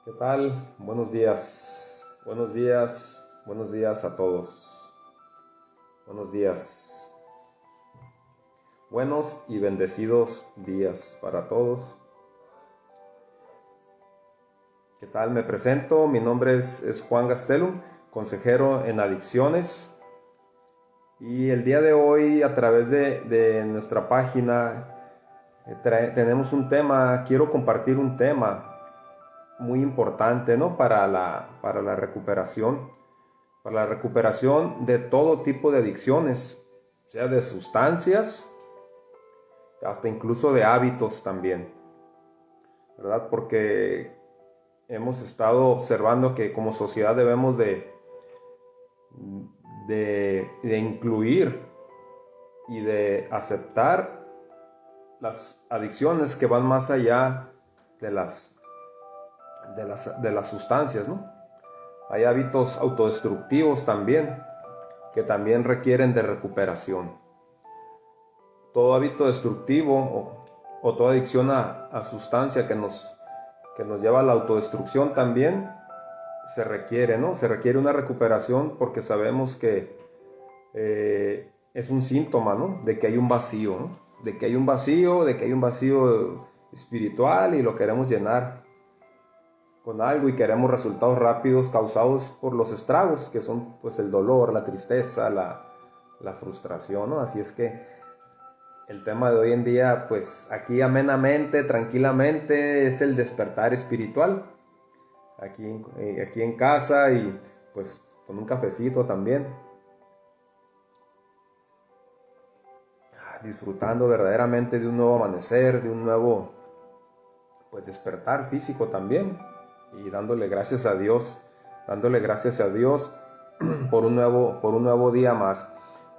¿Qué tal? Buenos días. Buenos días a todos. Buenos días. Buenos y bendecidos días para todos. ¿Qué tal? Me presento. Mi nombre es Juan Gastelum, consejero en adicciones. Y el día de hoy, a través de nuestra página, tenemos un tema. Quiero compartir un tema muy importante, ¿no? Para la recuperación de todo tipo de adicciones, sea de sustancias, hasta incluso de hábitos también, ¿verdad? Porque hemos estado observando que como sociedad debemos de incluir y de aceptar las adicciones que van más allá de las sustancias, ¿no? Hay hábitos autodestructivos también, que también requieren de recuperación. Todo hábito destructivo o toda adicción a sustancia que nos lleva a la autodestrucción también se requiere, ¿no? Se requiere una recuperación porque sabemos que es un síntoma, ¿no? De que hay un vacío, ¿no? De que hay un vacío espiritual y lo queremos llenar con algo y queremos resultados rápidos causados por los estragos que son pues el dolor, la tristeza, la frustración, ¿no? Así es que el tema de hoy en día pues aquí amenamente, tranquilamente es el despertar espiritual aquí en casa y pues con un cafecito también, disfrutando verdaderamente de un nuevo amanecer, de un nuevo pues despertar físico también y dándole gracias a Dios por un nuevo día más.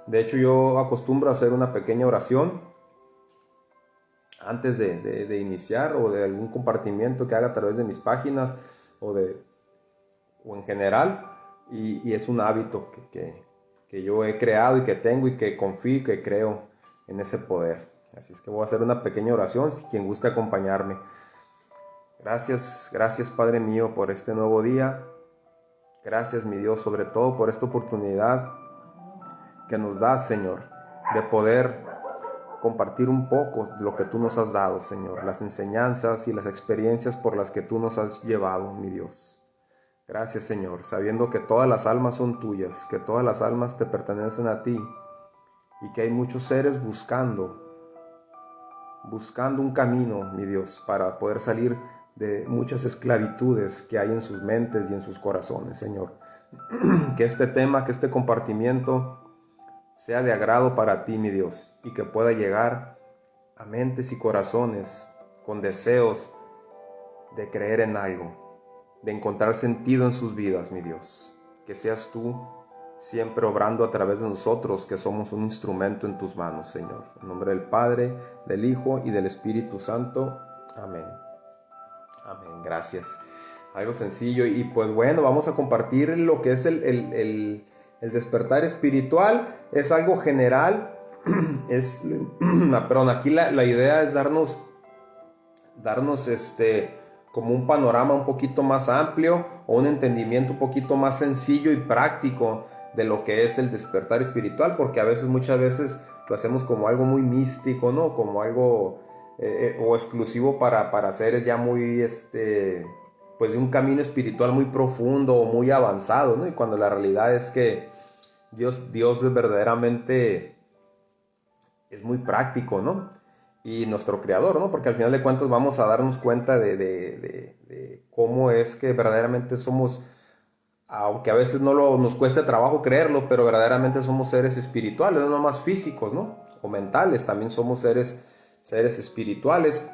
De hecho, yo acostumbro a hacer una pequeña oración antes de iniciar o de algún compartimiento que haga a través de mis páginas o en general, y es un hábito que yo he creado y que tengo y que confío y que creo en ese poder. Así es que voy a hacer una pequeña oración si quien guste acompañarme. Gracias Padre mío por este nuevo día. Gracias mi Dios, sobre todo por esta oportunidad que nos das, Señor, de poder compartir un poco de lo que tú nos has dado, Señor, las enseñanzas y las experiencias por las que tú nos has llevado, mi Dios. Gracias, Señor, sabiendo que todas las almas son tuyas, que todas las almas te pertenecen a ti y que hay muchos seres buscando un camino, mi Dios, para poder salir de muchas esclavitudes que hay en sus mentes y en sus corazones, Señor. Que este tema, que este compartimiento sea de agrado para ti, mi Dios, y que pueda llegar a mentes y corazones con deseos de creer en algo, de encontrar sentido en sus vidas, mi Dios. Que seas tú siempre obrando a través de nosotros, que somos un instrumento en tus manos, Señor. En nombre del Padre, del Hijo y del Espíritu Santo. Amén. Amén, gracias. Algo sencillo y pues bueno, vamos a compartir lo que es el despertar espiritual. Es algo general. Perdón, aquí la idea es darnos como un panorama un poquito más amplio o un entendimiento un poquito más sencillo y práctico de lo que es el despertar espiritual, porque muchas veces lo hacemos como algo muy místico, ¿no? Como algo o exclusivo para seres ya muy pues de un camino espiritual muy profundo o muy avanzado, ¿no? Y cuando la realidad es que Dios es verdaderamente es muy práctico, ¿no? Y nuestro creador, ¿no? Porque al final de cuentas vamos a darnos cuenta de cómo es que verdaderamente somos, aunque a veces nos cueste trabajo creerlo, pero verdaderamente somos seres espirituales, no más físicos, ¿no? O mentales, también somos seres espirituales.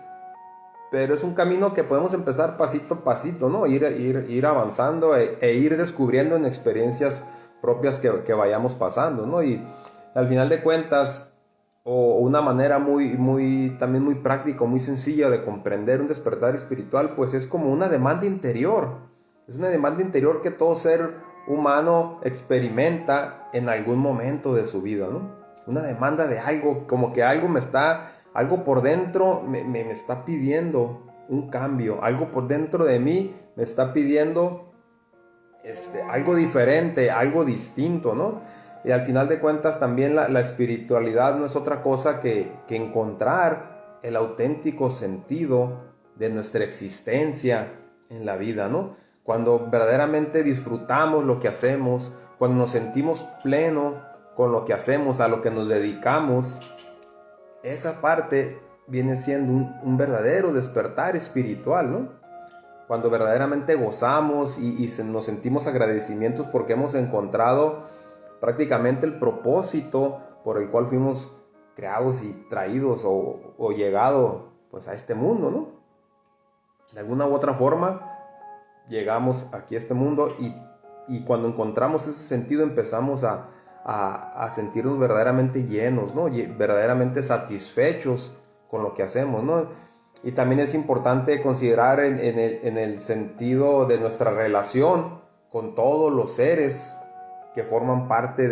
Pero es un camino que podemos empezar pasito a pasito, ¿no? Ir avanzando e ir descubriendo en experiencias propias que vayamos pasando, ¿no? Y al final de cuentas, o una manera también muy práctica, muy sencilla de comprender un despertar espiritual, pues es como una demanda interior. Es una demanda interior que todo ser humano experimenta en algún momento de su vida, ¿no? Una demanda de algo, como que algo por dentro me está pidiendo un cambio, algo por dentro de mí me está pidiendo algo diferente, algo distinto, ¿no? Y al final de cuentas también la espiritualidad no es otra cosa que encontrar el auténtico sentido de nuestra existencia en la vida, ¿no? Cuando verdaderamente disfrutamos lo que hacemos, cuando nos sentimos pleno con lo que hacemos, a lo que nos dedicamos, esa parte viene siendo un verdadero despertar espiritual, ¿no? Cuando verdaderamente gozamos y nos sentimos agradecimientos porque hemos encontrado prácticamente el propósito por el cual fuimos creados y traídos o llegado pues a este mundo, ¿no? De alguna u otra forma llegamos aquí a este mundo y cuando encontramos ese sentido empezamos a sentirnos verdaderamente llenos, ¿no? Y verdaderamente satisfechos con lo que hacemos, ¿no? Y también es importante considerar en el sentido de nuestra relación con todos los seres que forman parte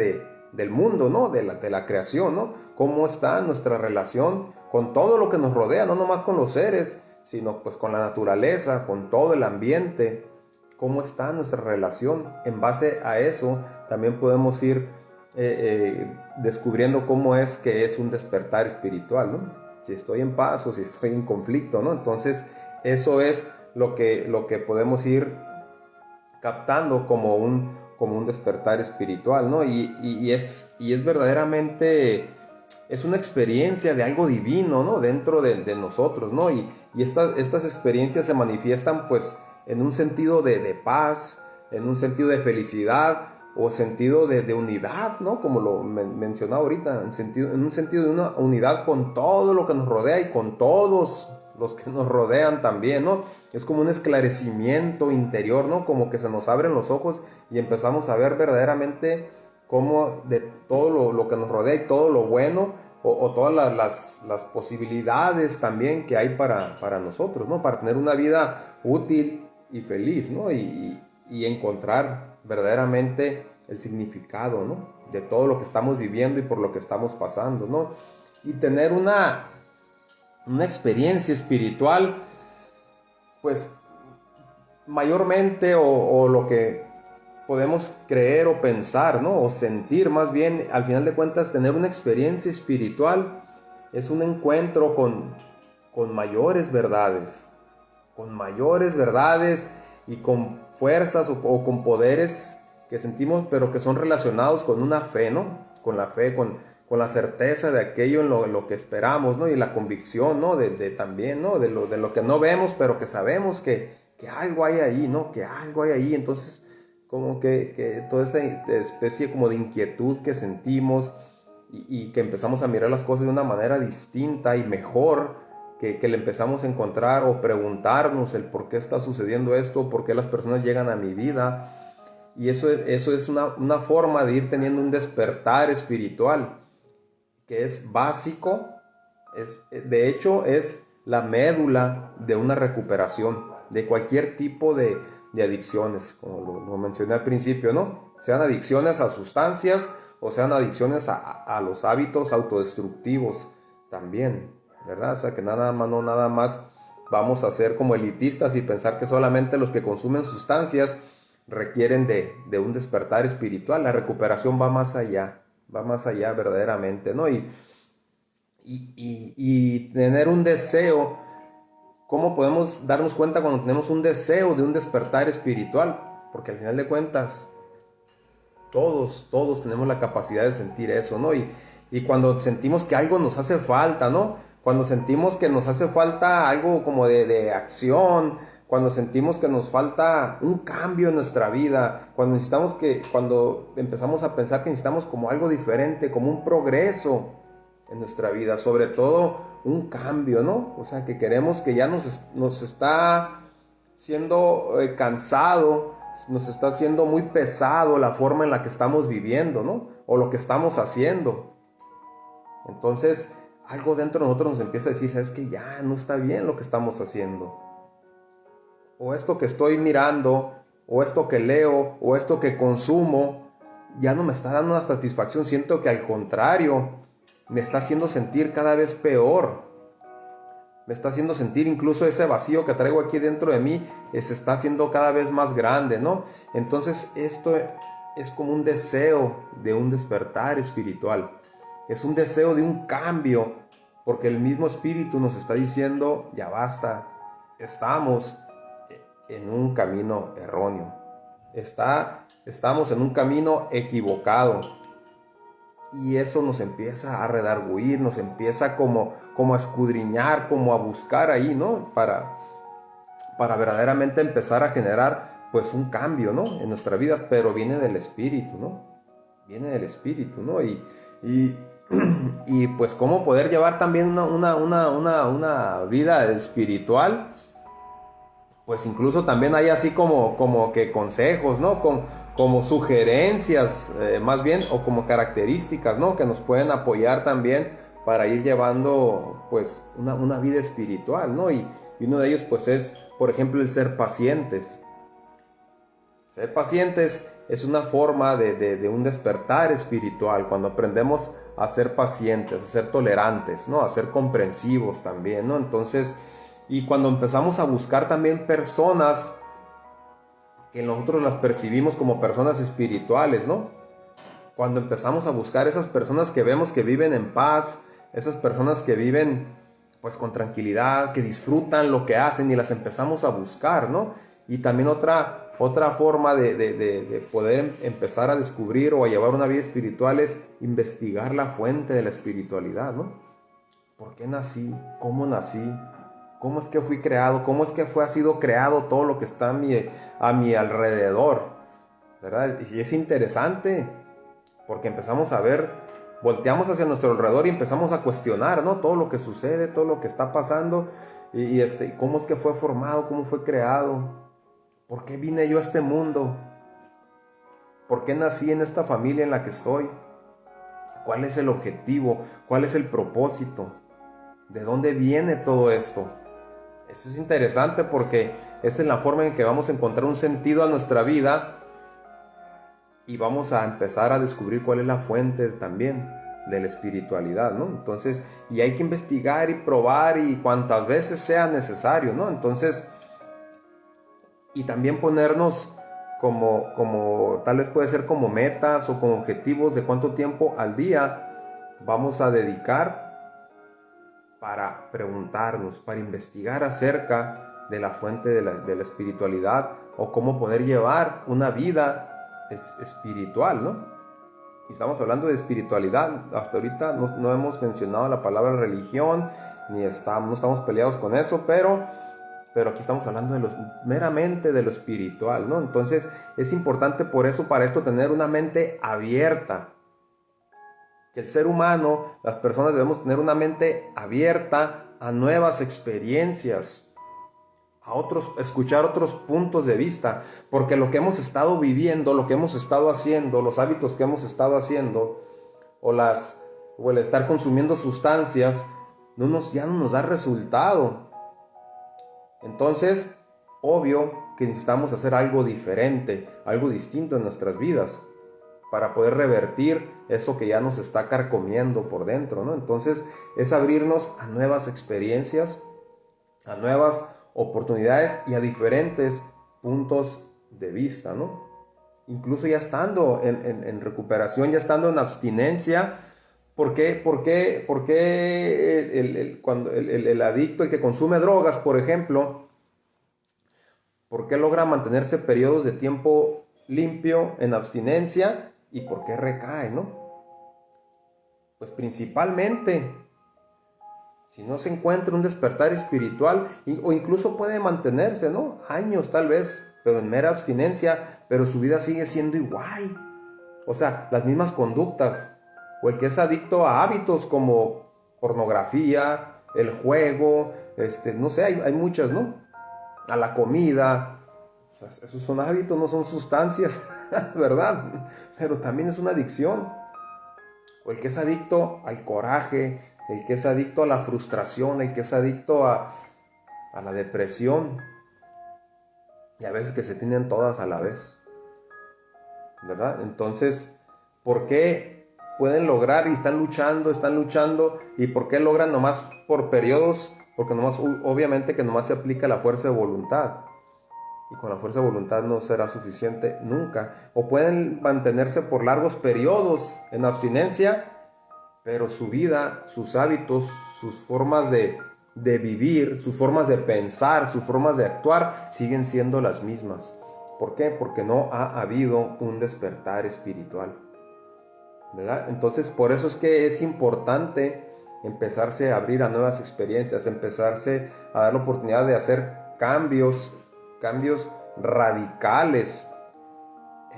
del mundo, ¿no? De la creación, ¿no? Cómo está nuestra relación con todo lo que nos rodea, no nomás con los seres, sino pues con la naturaleza, con todo el ambiente. Cómo está nuestra relación. En base a eso también podemos ir descubriendo cómo es que es un despertar espiritual, ¿no? Si estoy en paz o si estoy en conflicto, ¿no? Entonces eso es lo que podemos ir captando como un despertar espiritual, ¿no? Y es verdaderamente, es una experiencia de algo divino, ¿no? Dentro de nosotros, ¿no? Y estas experiencias se manifiestan pues en un sentido de paz, en un sentido de felicidad o sentido de unidad, ¿no? Como lo mencionaba ahorita, en un sentido de una unidad con todo lo que nos rodea y con todos los que nos rodean también, ¿no? Es como un esclarecimiento interior, ¿no? Como que se nos abren los ojos y empezamos a ver verdaderamente cómo de todo lo que nos rodea y todo lo bueno o todas las posibilidades también que hay para nosotros, ¿no? Para tener una vida útil y feliz, ¿no? Y encontrar verdaderamente el significado, ¿no? De todo lo que estamos viviendo y por lo que estamos pasando, ¿no? Y tener una experiencia espiritual, pues mayormente o lo que podemos creer o pensar, ¿no? O sentir más bien, al final de cuentas, tener una experiencia espiritual es un encuentro con mayores verdades, y con fuerzas o con poderes que sentimos, pero que son relacionados con una fe, ¿no? Con la fe, con la certeza de aquello en lo que esperamos, ¿no? Y la convicción, ¿no? También, ¿no? De lo que no vemos, pero que sabemos que algo hay ahí, ¿no? Que algo hay ahí. Entonces, como que toda esa especie como de inquietud que sentimos y que empezamos a mirar las cosas de una manera distinta y mejor, que le empezamos a encontrar o preguntarnos el por qué está sucediendo esto, por qué las personas llegan a mi vida. Y eso es una forma de ir teniendo un despertar espiritual que es básico, de hecho es la médula de una recuperación de cualquier tipo de adicciones, como lo mencioné al principio, ¿no? Sean adicciones a sustancias o sean adicciones a los hábitos autodestructivos también, ¿verdad? O sea, que no nada más vamos a ser como elitistas y pensar que solamente los que consumen sustancias requieren de un despertar espiritual. La recuperación va más allá verdaderamente, ¿no? Y tener un deseo. ¿Cómo podemos darnos cuenta cuando tenemos un deseo de un despertar espiritual? Porque al final de cuentas todos tenemos la capacidad de sentir eso, ¿no? Y cuando sentimos que algo nos hace falta, ¿no? Cuando sentimos que nos hace falta algo como de acción, cuando sentimos que nos falta un cambio en nuestra vida, cuando empezamos a pensar que necesitamos como algo diferente, como un progreso en nuestra vida, sobre todo un cambio, ¿no? O sea, que queremos que ya nos está siendo cansado, nos está siendo muy pesado la forma en la que estamos viviendo, ¿no? O lo que estamos haciendo. Entonces, algo dentro de nosotros nos empieza a decir, ¿sabes qué? Ya no está bien lo que estamos haciendo. O esto que estoy mirando, o esto que leo, o esto que consumo, ya no me está dando una satisfacción. Siento que al contrario, me está haciendo sentir cada vez peor. me está haciendo sentir incluso ese vacío que traigo aquí dentro de mí, se está haciendo cada vez más grande, ¿no? Entonces esto es como un deseo de un despertar espiritual, es un deseo de un cambio, porque el mismo espíritu nos está diciendo, ya basta, estamos en un camino erróneo, estamos en un camino equivocado. Y eso nos empieza a redarguir, nos empieza como a escudriñar, como a buscar ahí, ¿no? Para verdaderamente empezar a generar pues un cambio, ¿no? En nuestras vidas, pero viene del Espíritu, ¿no? Viene del Espíritu, ¿no? Y pues cómo poder llevar también una vida espiritual, pues incluso también hay así como que consejos, ¿no? Como sugerencias, más bien, o como características, ¿no? Que nos pueden apoyar también para ir llevando, pues, una vida espiritual, ¿no? Y uno de ellos, pues, es, por ejemplo, el ser pacientes. Ser pacientes es una forma de un despertar espiritual, cuando aprendemos a ser pacientes, a ser tolerantes, ¿no? A ser comprensivos también, ¿no? Entonces, y cuando empezamos a buscar también personas que nosotros las percibimos como personas espirituales, ¿no? Cuando empezamos a buscar esas personas que vemos que viven en paz, esas personas que viven pues con tranquilidad, que disfrutan lo que hacen y las empezamos a buscar, ¿no? Y también otra forma de poder empezar a descubrir o a llevar una vida espiritual es investigar la fuente de la espiritualidad, ¿no? ¿Por qué nací? ¿Cómo nací? ¿Cómo es que fui creado? ¿Cómo es que ha sido creado todo lo que está a mi alrededor? ¿Verdad? Y es interesante porque empezamos a ver, volteamos hacia nuestro alrededor y empezamos a cuestionar, ¿no? Todo lo que sucede, todo lo que está pasando y cómo es que fue formado, cómo fue creado, por qué vine yo a este mundo, por qué nací en esta familia en la que estoy, cuál es el objetivo, cuál es el propósito, de dónde viene todo esto. Eso es interesante porque esa es la forma en que vamos a encontrar un sentido a nuestra vida y vamos a empezar a descubrir cuál es la fuente también de la espiritualidad, ¿no? Entonces, y hay que investigar y probar y cuantas veces sea necesario, ¿no? Entonces, y también ponernos como tal vez puede ser como metas o como objetivos de cuánto tiempo al día vamos a dedicar para preguntarnos, para investigar acerca de la fuente de la espiritualidad o cómo poder llevar una vida espiritual, ¿no? Y estamos hablando de espiritualidad. Hasta ahorita no hemos mencionado la palabra religión, no estamos peleados con eso, pero aquí estamos hablando meramente de lo espiritual, ¿no? Entonces es importante por eso, para esto, tener una mente abierta. Que el ser humano, las personas debemos tener una mente abierta a nuevas experiencias, escuchar otros puntos de vista, porque lo que hemos estado viviendo, lo que hemos estado haciendo, los hábitos que hemos estado haciendo, o el estar consumiendo sustancias, ya no nos da resultado. Entonces, obvio que necesitamos hacer algo diferente, algo distinto en nuestras vidas, para poder revertir eso que ya nos está carcomiendo por dentro, ¿no? Entonces es abrirnos a nuevas experiencias, a nuevas oportunidades y a diferentes puntos de vista, ¿no? Incluso ya estando en recuperación, ya estando en abstinencia. ¿Por qué cuando el adicto, el que consume drogas, por ejemplo, por qué logra mantenerse periodos de tiempo limpio en abstinencia? ¿Y por qué recae, no? Pues principalmente, si no se encuentra un despertar espiritual, o incluso puede mantenerse, ¿no? Años tal vez, pero en mera abstinencia, pero su vida sigue siendo igual. O sea, las mismas conductas. O el que es adicto a hábitos como pornografía, el juego, no sé, hay muchas, ¿no? A la comida. Esos son hábitos, no son sustancias, ¿verdad? Pero también es una adicción. O el que es adicto al coraje, el que es adicto a la frustración, el que es adicto a la depresión. Y a veces que se tienen todas a la vez, ¿verdad? Entonces, ¿por qué pueden lograr y están luchando? ¿Y por qué logran nomás por periodos porque obviamente que nomás se aplica la fuerza de voluntad. Y con la fuerza de voluntad no será suficiente nunca. O pueden mantenerse por largos periodos en abstinencia, pero su vida, sus hábitos, sus formas de vivir, sus formas de pensar, sus formas de actuar siguen siendo las mismas. ¿Por qué? Porque no ha habido un despertar espiritual, ¿verdad? Entonces, por eso es que es importante empezarse a abrir a nuevas experiencias, empezarse a dar la oportunidad de hacer cambios radicales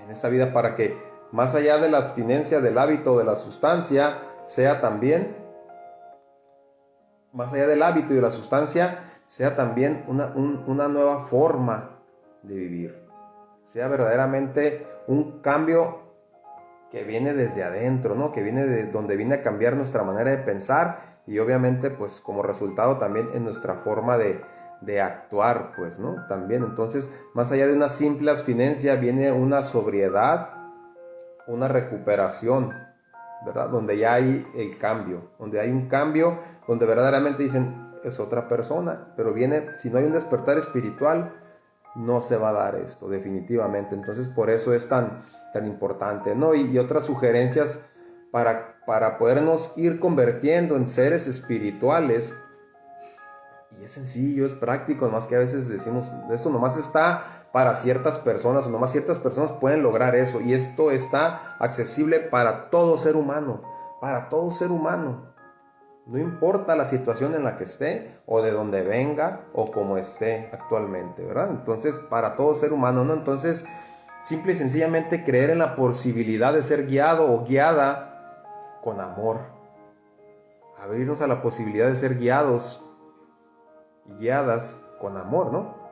en esta vida, para que más allá de la abstinencia, del hábito, de la sustancia, sea también, más allá del hábito y de la sustancia, sea también una nueva forma de vivir, sea verdaderamente un cambio que viene desde adentro, ¿no? Que viene de donde viene a cambiar nuestra manera de pensar, y obviamente pues como resultado también en nuestra forma de actuar, pues, ¿no? También, entonces, más allá de una simple abstinencia, viene una sobriedad, una recuperación, ¿verdad? Donde ya hay el cambio, donde hay un cambio, donde verdaderamente dicen, es otra persona, pero viene, si no hay un despertar espiritual, no se va a dar esto, definitivamente. Entonces, por eso es tan importante, ¿no? Y otras sugerencias para podernos ir convirtiendo en seres espirituales. Y es sencillo, es práctico, nomás que a veces decimos, eso nomás está para ciertas personas, o nomás ciertas personas pueden lograr eso, y esto está accesible para todo ser humano, no importa la situación en la que esté, o de donde venga, o como esté actualmente, ¿verdad? Entonces, para todo ser humano, ¿no? Entonces, simple y sencillamente creer en la posibilidad de ser guiado o guiada con amor, abrirnos a la posibilidad de ser guiados y guiadas con amor, ¿no?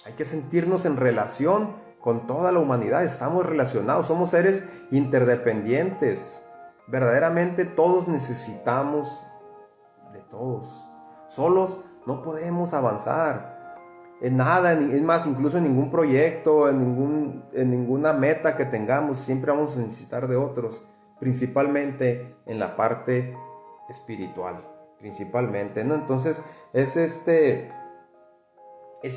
Hay que sentirnos en relación con toda la humanidad, estamos relacionados, somos seres interdependientes, verdaderamente todos necesitamos de todos, solos no podemos avanzar en nada, es más, incluso en ningún proyecto, en ninguna meta que tengamos, siempre vamos a necesitar de otros, principalmente en la parte espiritual, principalmente, ¿no? Entonces es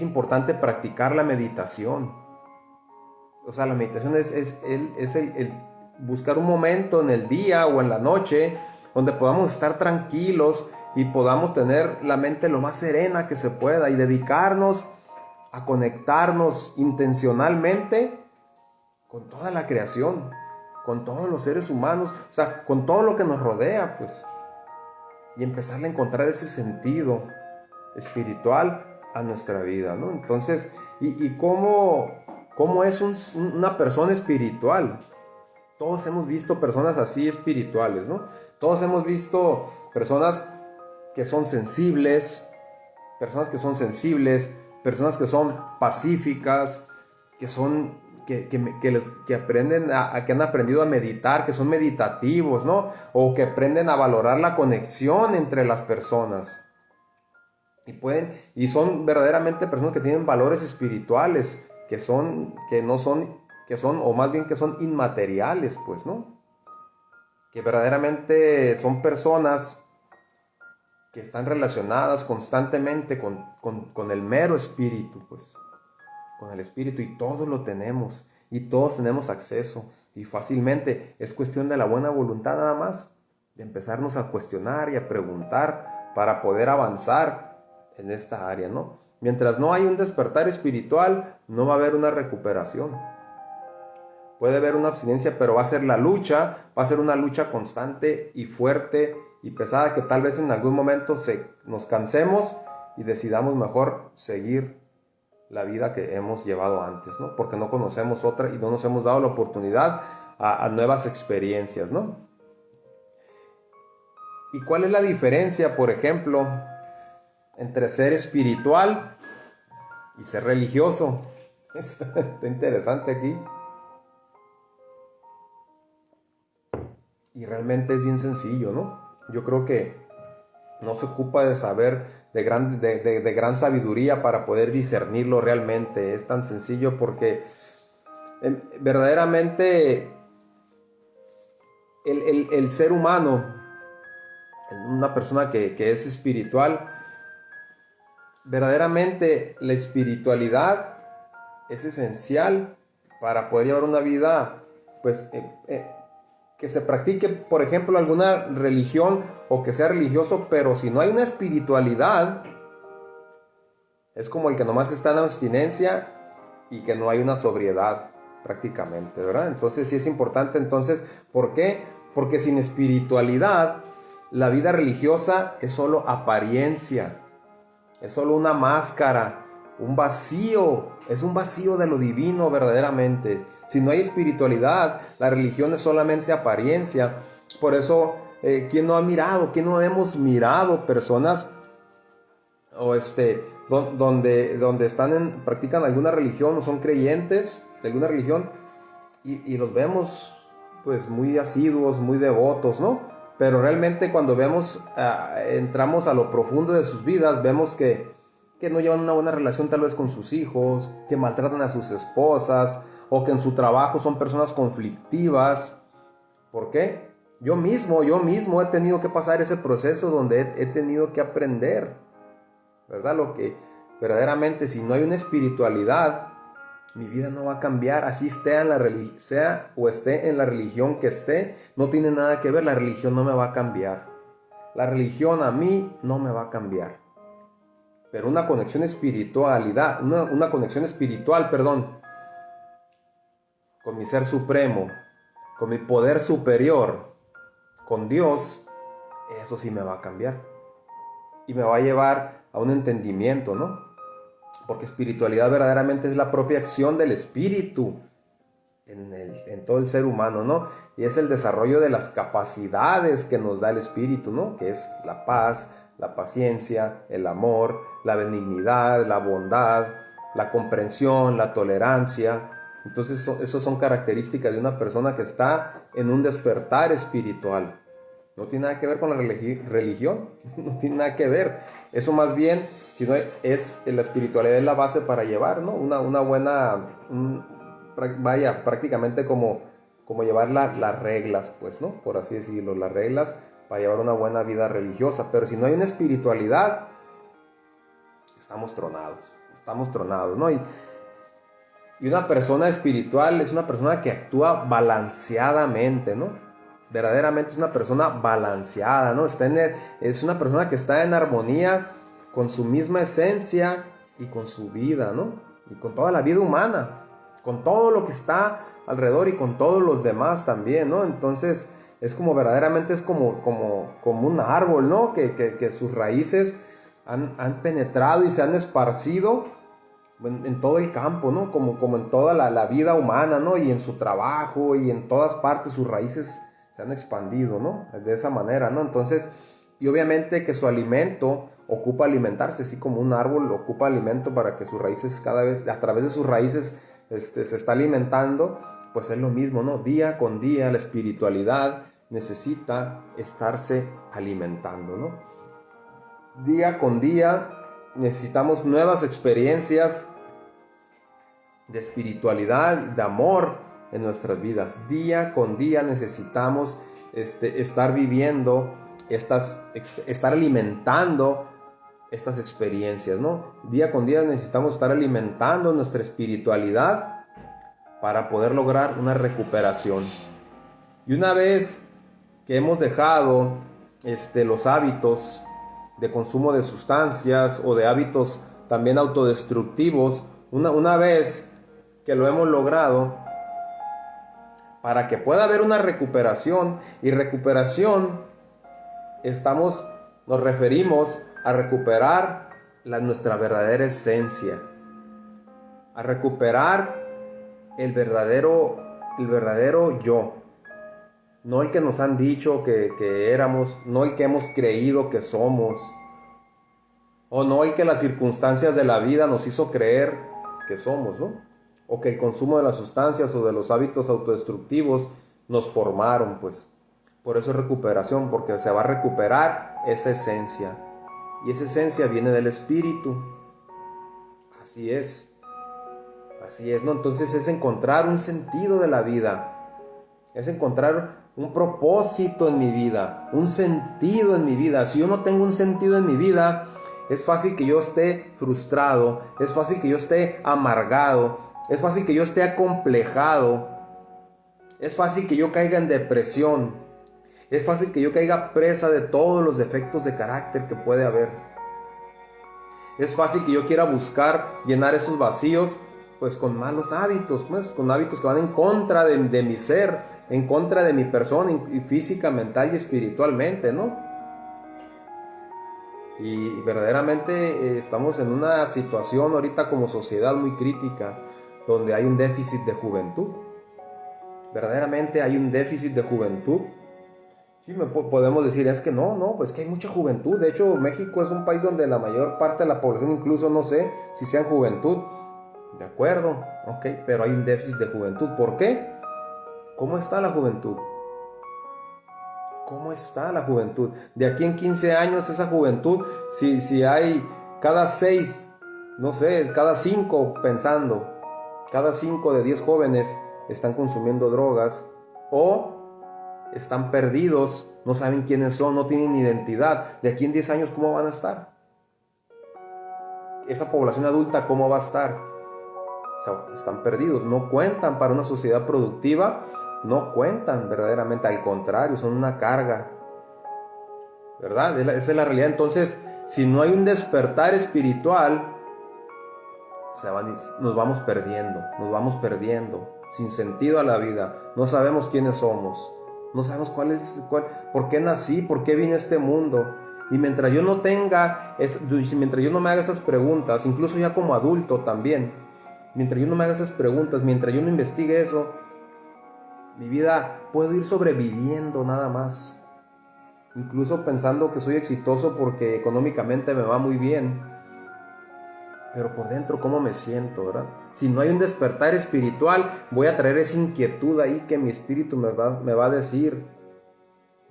importante practicar la meditación. O sea, la meditación es el buscar un momento en el día o en la noche donde podamos estar tranquilos y podamos tener la mente lo más serena que se pueda, y dedicarnos a conectarnos intencionalmente con toda la creación, con todos los seres humanos, o sea, con todo lo que nos rodea, pues, y empezar a encontrar ese sentido espiritual a nuestra vida, ¿no? Entonces, ¿y cómo es una persona espiritual? Todos hemos visto personas así espirituales, ¿no? Todos hemos visto personas que son sensibles, personas que son pacíficas, que aprenden que han aprendido a meditar, que son meditativos, ¿no? O que aprenden a valorar la conexión entre las personas. Y son verdaderamente personas que tienen valores espirituales, que son inmateriales, pues, ¿no? Que verdaderamente son personas que están relacionadas constantemente con el mero espíritu, pues, con el espíritu, y todos lo tenemos, y todos tenemos acceso, y fácilmente es cuestión de la buena voluntad nada más, de empezarnos a cuestionar y a preguntar para poder avanzar en esta área, ¿no? Mientras no hay un despertar espiritual, no va a haber una recuperación. Puede haber una abstinencia, pero va a ser una lucha constante y fuerte y pesada, que tal vez en algún momento nos cansemos y decidamos mejor seguir la vida que hemos llevado antes, ¿no? Porque no conocemos otra y no nos hemos dado la oportunidad a nuevas experiencias, ¿no? ¿Y cuál es la diferencia, por ejemplo, entre ser espiritual y ser religioso? Está interesante aquí. Y realmente es bien sencillo, ¿no? Yo creo que no se ocupa de saber de gran sabiduría para poder discernirlo realmente. Es tan sencillo porque verdaderamente el ser humano, una persona que es espiritual, verdaderamente la espiritualidad es esencial para poder llevar una vida, pues, que se practique, por ejemplo, alguna religión o que sea religioso, pero si no hay una espiritualidad, es como el que nomás está en abstinencia y que no hay una sobriedad prácticamente, ¿verdad? Entonces sí es importante. Entonces, ¿por qué? Porque sin espiritualidad, la vida religiosa es solo apariencia, es solo una máscara, un vacío, es un vacío de lo divino verdaderamente. Si no hay espiritualidad, la religión es solamente apariencia. Por eso, ¿quién no ha mirado, quién no hemos mirado personas o donde practican alguna religión o son creyentes de alguna religión y los vemos pues muy asiduos, muy devotos, ¿no? Pero realmente cuando entramos a lo profundo de sus vidas, vemos que no llevan una buena relación tal vez con sus hijos, que maltratan a sus esposas, o que en su trabajo son personas conflictivas. ¿Por qué? Yo mismo he tenido que pasar ese proceso donde he tenido que aprender, ¿verdad? Lo que verdaderamente, si no hay una espiritualidad, mi vida no va a cambiar, así esté en la religión que esté, no tiene nada que ver, la religión no me va a cambiar. La religión a mí no me va a cambiar. Pero una conexión una conexión espiritual, con mi ser supremo, con mi poder superior, con Dios, eso sí me va a cambiar. Y me va a llevar a un entendimiento, ¿no? Porque espiritualidad verdaderamente es la propia acción del espíritu en todo el ser humano, ¿no? Y es el desarrollo de las capacidades que nos da el espíritu, ¿no? Que es la paz, la paciencia, el amor, la benignidad, la bondad, la comprensión, la tolerancia. Entonces, esos son características de una persona que está en un despertar espiritual. No tiene nada que ver con la religión, no tiene nada que ver. Eso más bien, sino es la espiritualidad es la base para llevar, ¿no? Una buena, prácticamente como llevar las reglas, pues, ¿no? Por así decirlo, las reglas para llevar una buena vida religiosa. Pero si no hay una espiritualidad, estamos tronados, ¿no? Y una persona espiritual es una persona que actúa balanceadamente, ¿no? Verdaderamente es una persona balanceada, ¿no? Es una persona que está en armonía con su misma esencia y con su vida, ¿no? Y con toda la vida humana, con todo lo que está alrededor y con todos los demás también, ¿no? Entonces es como verdaderamente es como un árbol, ¿no? Que sus raíces han penetrado y se han esparcido en todo el campo, ¿no? Como en toda la vida humana, ¿no? Y en su trabajo y en todas partes sus raíces se han expandido, ¿no? De esa manera, ¿no? Entonces, y obviamente que su alimento ocupa alimentarse, así como un árbol ocupa alimento para que sus raíces cada vez, a través de sus raíces, se está alimentando, pues es lo mismo, ¿no? Día con día la espiritualidad necesita estarse alimentando, ¿no? Día con día necesitamos nuevas experiencias de espiritualidad, de amor en nuestras vidas. Día con día necesitamos estar viviendo estar alimentando estas experiencias, ¿no? Día con día necesitamos estar alimentando nuestra espiritualidad para poder lograr una recuperación. Y una vez que hemos dejado los hábitos de consumo de sustancias o de hábitos también autodestructivos, una vez que lo hemos logrado, para que pueda haber una recuperación, y recuperación nos referimos a recuperar nuestra verdadera esencia, a recuperar el verdadero yo, no el que nos han dicho que éramos, no el que hemos creído que somos, o no el que las circunstancias de la vida nos hizo creer que somos, ¿no? O que el consumo de las sustancias o de los hábitos autodestructivos nos formaron, pues. Por eso es recuperación, porque se va a recuperar esa esencia. Y esa esencia viene del espíritu. Así es, ¿no? Entonces es encontrar un sentido de la vida. Es encontrar un propósito en mi vida, un sentido en mi vida. Si yo no tengo un sentido en mi vida, es fácil que yo esté frustrado, es fácil que yo esté amargado, es fácil que yo esté acomplejado, es fácil que yo caiga en depresión, es fácil que yo caiga presa de todos los defectos de carácter que puede haber. Es fácil que yo quiera buscar llenar esos vacíos pues con malos hábitos, pues con hábitos que van en contra de mi ser, en contra de mi persona, y física, mental y espiritualmente, ¿no? Y verdaderamente estamos en una situación ahorita como sociedad muy crítica, donde hay un déficit de juventud. Verdaderamente hay un déficit de juventud. Sí, podemos decir, es que no, pues que hay mucha juventud. De hecho, México es un país donde la mayor parte de la población, incluso no sé si sean juventud. De acuerdo, ok, pero hay un déficit de juventud. ¿Por qué? ¿Cómo está la juventud? ¿Cómo está la juventud? De aquí en 15 años esa juventud, si hay cada 6, no sé, cada 5 pensando, cada 5 de 10 jóvenes están consumiendo drogas o están perdidos, no saben quiénes son, no tienen identidad. De aquí en 10 años, ¿cómo van a estar? Esa población adulta, ¿cómo va a estar? O sea, están perdidos, no cuentan para una sociedad productiva, no cuentan verdaderamente, al contrario, son una carga, ¿verdad? Esa es la realidad. Entonces, si no hay un despertar espiritual, nos vamos perdiendo, sin sentido a la vida, no sabemos quiénes somos, no sabemos por qué nací, por qué vine a este mundo. Y mientras yo no mientras yo no me haga esas preguntas, incluso ya como adulto también, mientras yo no me haga esas preguntas, mientras yo no investigue eso, mi vida puedo ir sobreviviendo nada más. Incluso pensando que soy exitoso porque económicamente me va muy bien. Pero por dentro, ¿cómo me siento, verdad? Si no hay un despertar espiritual, voy a traer esa inquietud ahí que mi espíritu me va a decir.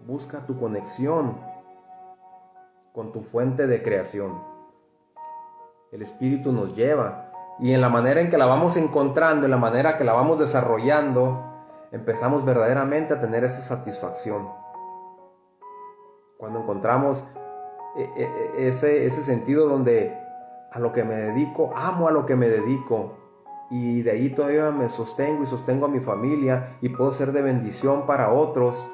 Busca tu conexión con tu fuente de creación. El espíritu nos lleva. Y en la manera en que la vamos encontrando, en la manera que la vamos desarrollando, empezamos verdaderamente a tener esa satisfacción. Cuando encontramos ese sentido donde a lo que me dedico, amo a lo que me dedico, y de ahí todavía me sostengo y sostengo a mi familia y puedo ser de bendición para otros.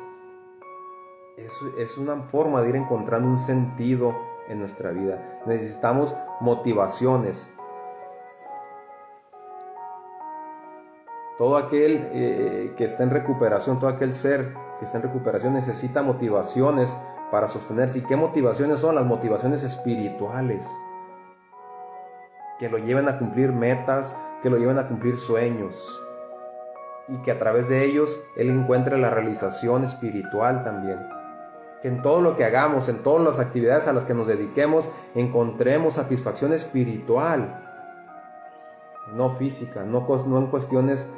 Es una forma de ir encontrando un sentido en nuestra vida. Necesitamos motivaciones. Todo aquel que está en recuperación, todo aquel ser que está en recuperación necesita motivaciones para sostenerse. ¿Y qué motivaciones son? Las motivaciones espirituales, que lo lleven a cumplir metas, que lo lleven a cumplir sueños, y que a través de ellos él encuentre la realización espiritual también. Que en todo lo que hagamos, en todas las actividades a las que nos dediquemos, encontremos satisfacción espiritual, no física, no en cuestiones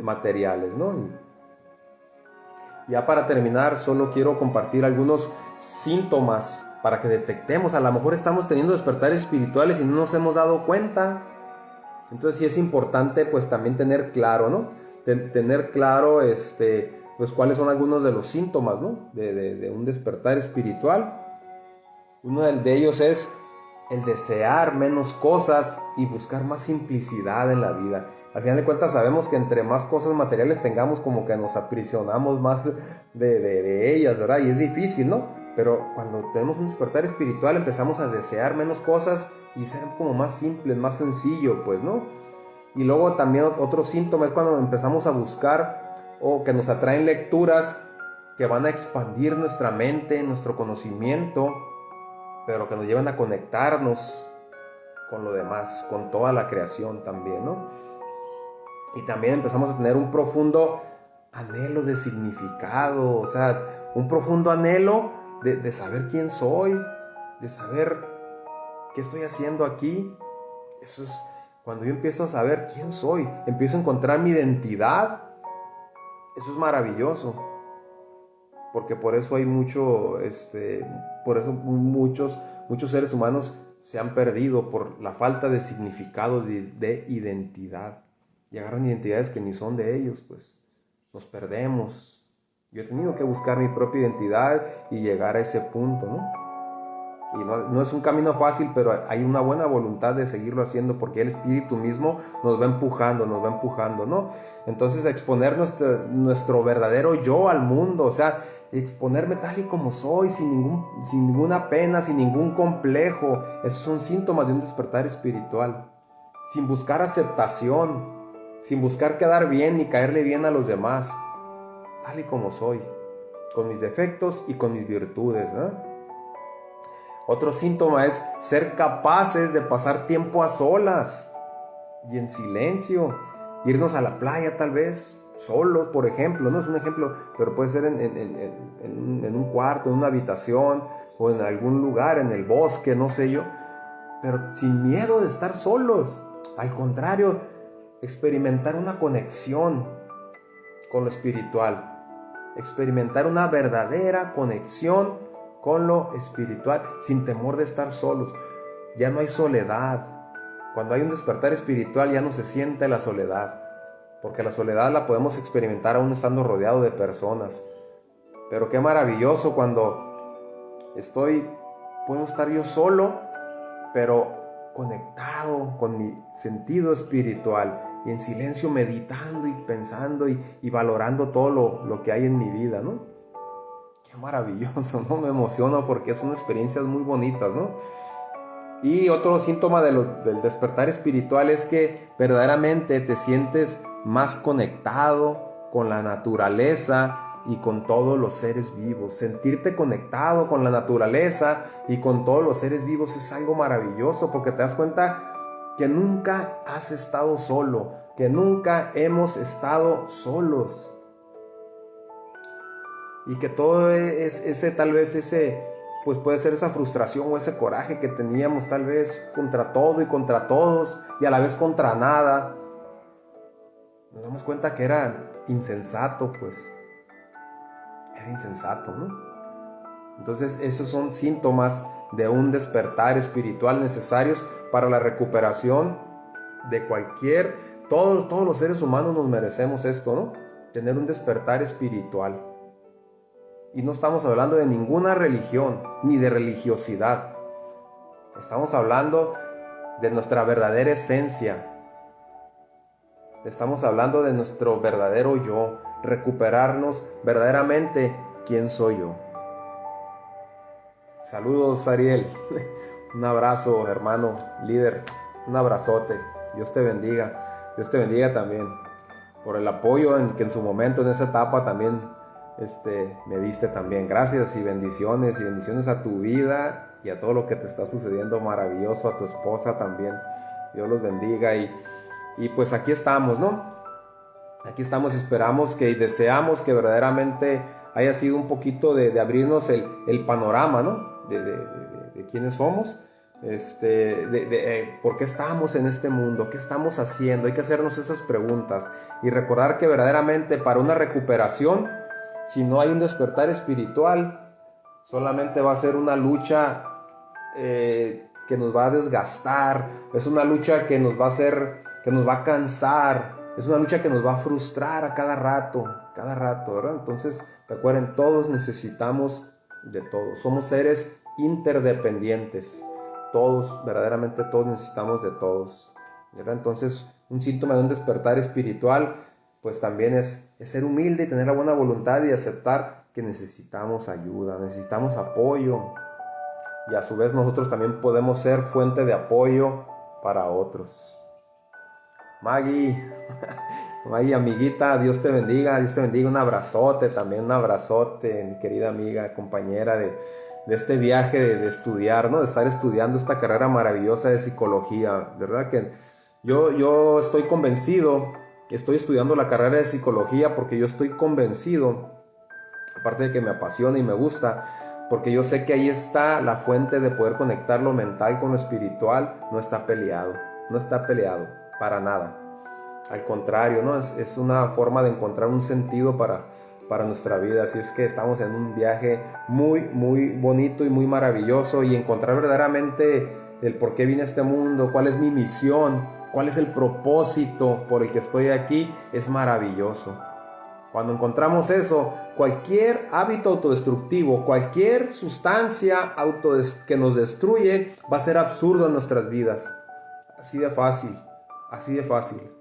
materiales, ¿no? Ya para terminar, solo quiero compartir algunos síntomas para que detectemos. A lo mejor estamos teniendo despertares espirituales y no nos hemos dado cuenta. Entonces sí es importante pues también tener claro, ¿no? Tener claro pues cuáles son algunos de los síntomas, ¿no? de un despertar espiritual. Uno de ellos es el desear menos cosas y buscar más simplicidad en la vida. Al final de cuentas sabemos que entre más cosas materiales tengamos, como que nos aprisionamos más de ellas, ¿verdad? Y es difícil, ¿no? Pero cuando tenemos un despertar espiritual empezamos a desear menos cosas y ser como más simples, más sencillo, pues, ¿no? Y luego también otro síntoma es cuando empezamos a buscar o que nos atraen lecturas que van a expandir nuestra mente, nuestro conocimiento, pero que nos llevan a conectarnos con lo demás, con toda la creación también, ¿no? Y también empezamos a tener un profundo anhelo de significado, o sea, un profundo anhelo de saber quién soy, de saber qué estoy haciendo aquí. Eso es cuando yo empiezo a saber quién soy, empiezo a encontrar mi identidad. Eso es maravilloso, porque por eso hay por eso muchos seres humanos se han perdido por la falta de significado, de identidad, y agarran identidades que ni son de ellos, pues nos perdemos. Yo he tenido que buscar mi propia identidad y llegar a ese punto, ¿no? Y no es un camino fácil, pero hay una buena voluntad de seguirlo haciendo, porque el Espíritu mismo nos va empujando, ¿no? Entonces, exponer nuestro verdadero yo al mundo, o sea, exponerme tal y como soy, sin ninguna pena, sin ningún complejo. Esos son síntomas de un despertar espiritual. Sin buscar aceptación, sin buscar quedar bien ni caerle bien a los demás, tal y como soy, con mis defectos y con mis virtudes, ¿no? Otro síntoma es ser capaces de pasar tiempo a solas y en silencio. Irnos a la playa tal vez, solos, por ejemplo. No es un ejemplo, pero puede ser en un cuarto, en una habitación o en algún lugar, en el bosque, no sé yo. Pero sin miedo de estar solos. Al contrario, experimentar una conexión con lo espiritual. Experimentar una verdadera conexión con lo espiritual, sin temor de estar solos. Ya no hay soledad. Cuando hay un despertar espiritual ya no se siente la soledad, porque la soledad la podemos experimentar aún estando rodeado de personas. Pero qué maravilloso cuando puedo estar yo solo, pero conectado con mi sentido espiritual y en silencio meditando y pensando y valorando todo lo que hay en mi vida, ¿no? Qué maravilloso, ¿no? Me emociono porque son experiencias muy bonitas, ¿no? Y otro síntoma del despertar espiritual es que verdaderamente te sientes más conectado con la naturaleza y con todos los seres vivos. Sentirte conectado con la naturaleza y con todos los seres vivos es algo maravilloso, porque te das cuenta que nunca has estado solo, que nunca hemos estado solos. Y que todo pues puede ser esa frustración o ese coraje que teníamos tal vez contra todo y contra todos y a la vez contra nada. Nos damos cuenta que era insensato, pues. Era insensato, ¿no? Entonces, esos son síntomas de un despertar espiritual necesarios para la recuperación de todos los seres humanos nos merecemos esto, ¿no? Tener un despertar espiritual. Y no estamos hablando de ninguna religión, ni de religiosidad. Estamos hablando de nuestra verdadera esencia. Estamos hablando de nuestro verdadero yo. Recuperarnos verdaderamente quién soy yo. Saludos, Ariel. Un abrazo, hermano, líder. Un abrazote. Dios te bendiga. Dios te bendiga también por el apoyo que en su momento, en esa etapa también me diste también. Gracias y bendiciones a tu vida y a todo lo que te está sucediendo maravilloso, a tu esposa también. Dios los bendiga y pues aquí estamos, ¿no? Aquí estamos, esperamos y deseamos que verdaderamente haya sido un poquito de abrirnos el panorama, ¿no? De quiénes somos, por qué estamos en este mundo, qué estamos haciendo. Hay que hacernos esas preguntas y recordar que verdaderamente para una recuperación, si no hay un despertar espiritual, solamente va a ser una lucha que nos va a desgastar, es una lucha que nos va a cansar, es una lucha que nos va a frustrar a cada rato, ¿verdad? Entonces, recuerden, todos necesitamos de todos, somos seres interdependientes, verdaderamente todos necesitamos de todos, ¿verdad? Entonces, un síntoma de un despertar espiritual pues también es ser humilde y tener la buena voluntad y aceptar que necesitamos ayuda, necesitamos apoyo. Y a su vez nosotros también podemos ser fuente de apoyo para otros. Maggie, amiguita, Dios te bendiga, un abrazote también, mi querida amiga, compañera de este viaje de estudiar, ¿no? De estar estudiando esta carrera maravillosa de psicología, ¿verdad? Que yo estoy convencido. Estoy estudiando la carrera de psicología porque yo estoy convencido, aparte de que me apasiona y me gusta, porque yo sé que ahí está la fuente de poder conectar lo mental con lo espiritual. No está peleado para nada. Al contrario, ¿no? Es una forma de encontrar un sentido para nuestra vida. Así es que estamos en un viaje muy, muy bonito y muy maravilloso, y encontrar verdaderamente el por qué vine a este mundo, cuál es mi misión, cuál es el propósito por el que estoy aquí, es maravilloso. Cuando encontramos eso, cualquier hábito autodestructivo, cualquier sustancia que nos destruye, va a ser absurdo en nuestras vidas. Así de fácil,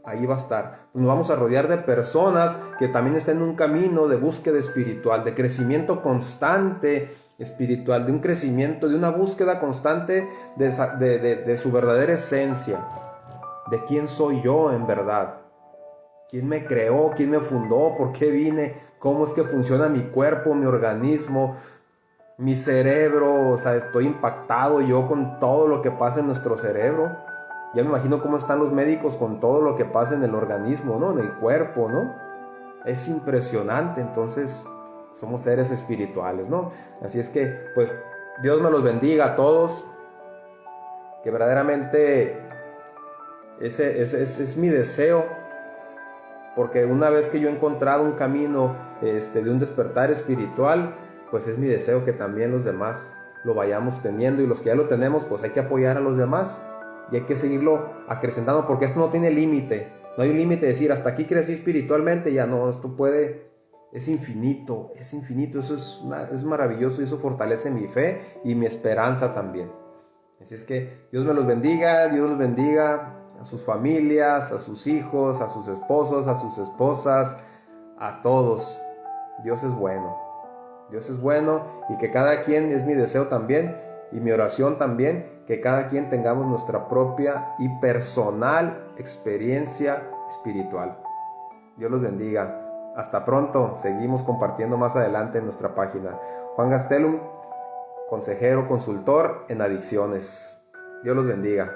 ahí va a estar. Nos vamos a rodear de personas que también están en un camino de búsqueda espiritual, de crecimiento constante espiritual, de un crecimiento, de una búsqueda constante de su verdadera esencia, de quién soy yo en verdad. ¿Quién me creó? ¿Quién me fundó? ¿Por qué vine? ¿Cómo es que funciona mi cuerpo, mi organismo, mi cerebro? O sea, estoy impactado yo con todo lo que pasa en nuestro cerebro. Ya me imagino cómo están los médicos con todo lo que pasa en el organismo, ¿no? En el cuerpo, ¿no? Es impresionante. Entonces, somos seres espirituales, ¿no? Así es que, pues, Dios me los bendiga a todos. Que verdaderamente ese es mi deseo. Porque una vez que yo he encontrado un camino de un despertar espiritual, pues es mi deseo que también los demás lo vayamos teniendo, y los que ya lo tenemos, pues hay que apoyar a los demás y hay que seguirlo acrecentando, porque esto no tiene límite. No hay un límite de decir hasta aquí crecí espiritualmente, ya no, esto es infinito, eso es maravilloso, y eso fortalece mi fe y mi esperanza también. Así es que Dios me los bendiga, Dios los bendiga a sus familias, a sus hijos, a sus esposos, a sus esposas, a todos. Dios es bueno, y que cada quien, es mi deseo también y mi oración también, que cada quien tengamos nuestra propia y personal experiencia espiritual. Dios los bendiga. Hasta pronto, seguimos compartiendo más adelante en nuestra página. Juan Gastelum, consejero, consultor en adicciones. Dios los bendiga.